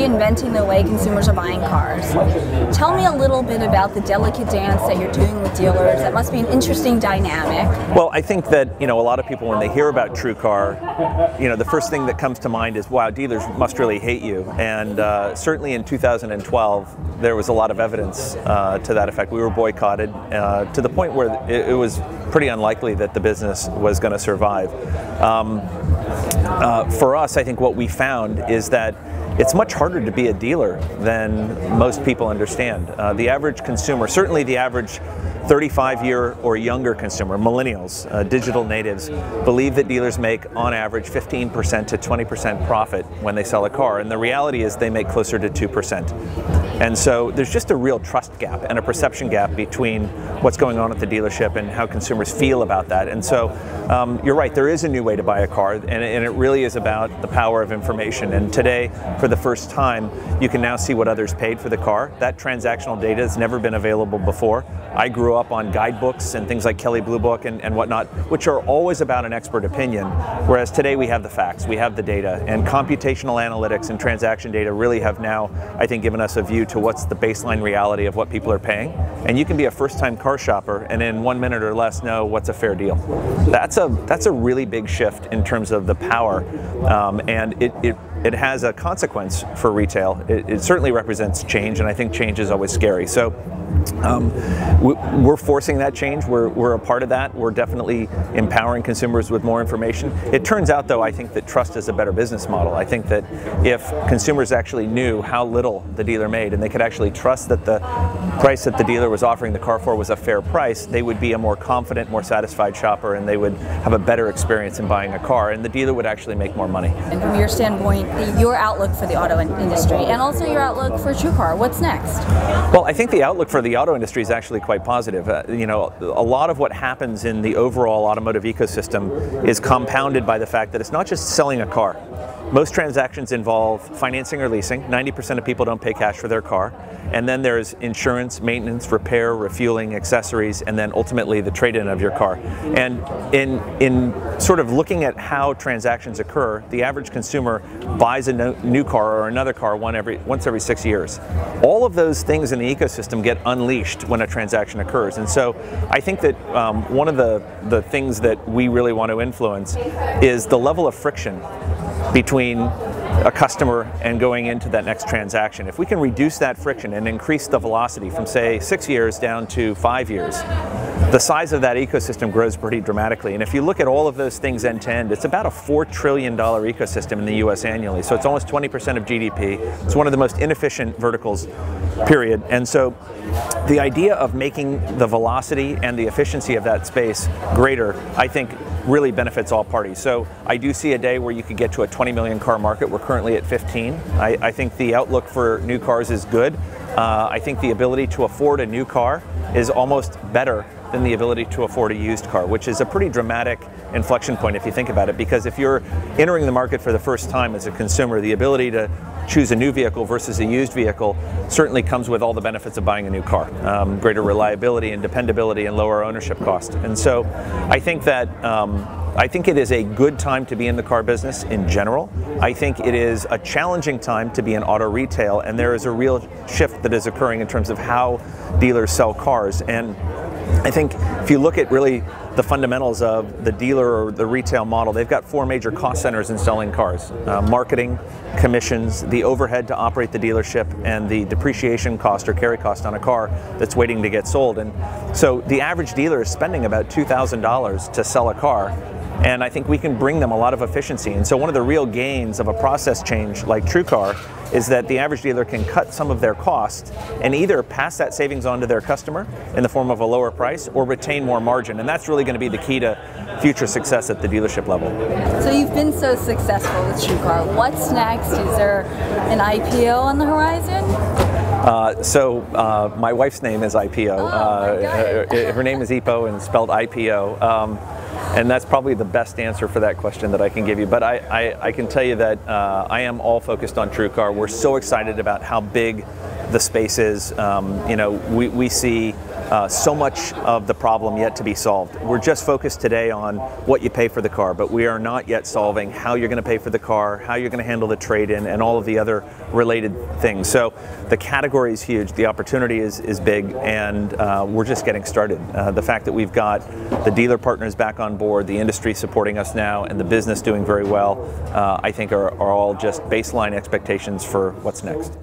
reinventing the way consumers are buying cars. Tell me a little bit about the delicate dance that you're doing with dealers. That must be an interesting dynamic. Well, I think that, a lot of people, when they hear about TRUECar, the first thing that comes to mind is, wow, dealers must really hate you. And certainly in 2012, there was a lot of evidence to that effect. We were boycotted to the point where it was pretty unlikely that the business was going to survive. For us, I think what we found is that it's much harder to be a dealer than most people understand. The average consumer, certainly the average 35-year or younger consumer, millennials, digital natives, believe that dealers make, on average, 15% to 20% profit when they sell a car. And the reality is they make closer to 2%. And so there's just a real trust gap and a perception gap between what's going on at the dealership and how consumers feel about that. And so you're right, there is a new way to buy a car, and it really is about the power of information. And today, for the first time, you can now see what others paid for the car. That transactional data has never been available before. I grew up on guidebooks and things like Kelley Blue Book and whatnot, which are always about an expert opinion, whereas today we have the facts, we have the data, and computational analytics and transaction data really have now, I think, given us a view to what's the baseline reality of what people are paying. And you can be a first-time car shopper and in 1 minute or less know what's a fair deal. That's a really big shift in terms of the power, and it has a consequence for retail. It certainly represents change, and I think change is always scary. So we're forcing that change. We're a part of that. We're definitely empowering consumers with more information. It turns out, though, I think that trust is a better business model. I think that if consumers actually knew how little the dealer made and they could actually trust that the price that the dealer was offering the car for was a fair price, they would be a more confident, more satisfied shopper, and they would have a better experience in buying a car, and the dealer would actually make more money. And from your standpoint, your outlook for the auto industry and also your outlook for TRUECar, what's next? Well, I think the outlook for the auto industry is actually quite positive. A lot of what happens in the overall automotive ecosystem is compounded by the fact that it's not just selling a car. Most transactions involve financing or leasing. 90% of people don't pay cash for their car. And then there's insurance, maintenance, repair, refueling, accessories, and then ultimately the trade-in of your car. And in sort of looking at how transactions occur, the average consumer buys a new car or another car once every 6 years. All of those things in the ecosystem get unleashed when a transaction occurs. And so I think that one of the things that we really want to influence is the level of friction between a customer and going into that next transaction. If we can reduce that friction and increase the velocity from, say, 6 years down to 5 years, the size of that ecosystem grows pretty dramatically. And if you look at all of those things end to end, it's about a $4 trillion ecosystem in the US annually. So it's almost 20% of GDP. It's one of the most inefficient verticals, period. And so the idea of making the velocity and the efficiency of that space greater, I think, really benefits all parties. So I do see a day where you could get to a 20 million car market. We're currently at 15. I think the outlook for new cars is good. I think the ability to afford a new car is almost better than the ability to afford a used car, which is a pretty dramatic inflection point if you think about it, because if you're entering the market for the first time as a consumer, the ability to choose a new vehicle versus a used vehicle certainly comes with all the benefits of buying a new car. Greater reliability and dependability and lower ownership cost. And so I think that I think it is a good time to be in the car business in general. I think it is a challenging time to be in auto retail, and there is a real shift that is occurring in terms of how dealers sell cars. And I think if you look at really the fundamentals of the dealer or the retail model, they've got 4 major cost centers in selling cars. Marketing, commissions, the overhead to operate the dealership, and the depreciation cost or carry cost on a car that's waiting to get sold. And so the average dealer is spending about $2,000 to sell a car. And I think we can bring them a lot of efficiency. And so one of the real gains of a process change like TRUECar is that the average dealer can cut some of their costs and either pass that savings on to their customer in the form of a lower price or retain more margin. And that's really going to be the key to future success at the dealership level. So you've been so successful with TRUECar. What's next? Is there an IPO on the horizon? My wife's name is IPO. Her name is Ipo and spelled IPO. And that's probably the best answer for that question that I can give you. But I can tell you that I am all focused on TRUECar. We're so excited about how big the space is. We see so much of the problem yet to be solved. We're just focused today on what you pay for the car, but we are not yet solving how you're going to pay for the car, how you're going to handle the trade-in, and all of the other related things. So the category is huge, the opportunity is big, and we're just getting started. The fact that we've got the dealer partners back on board, the industry supporting us now, and the business doing very well, I think are all just baseline expectations for what's next.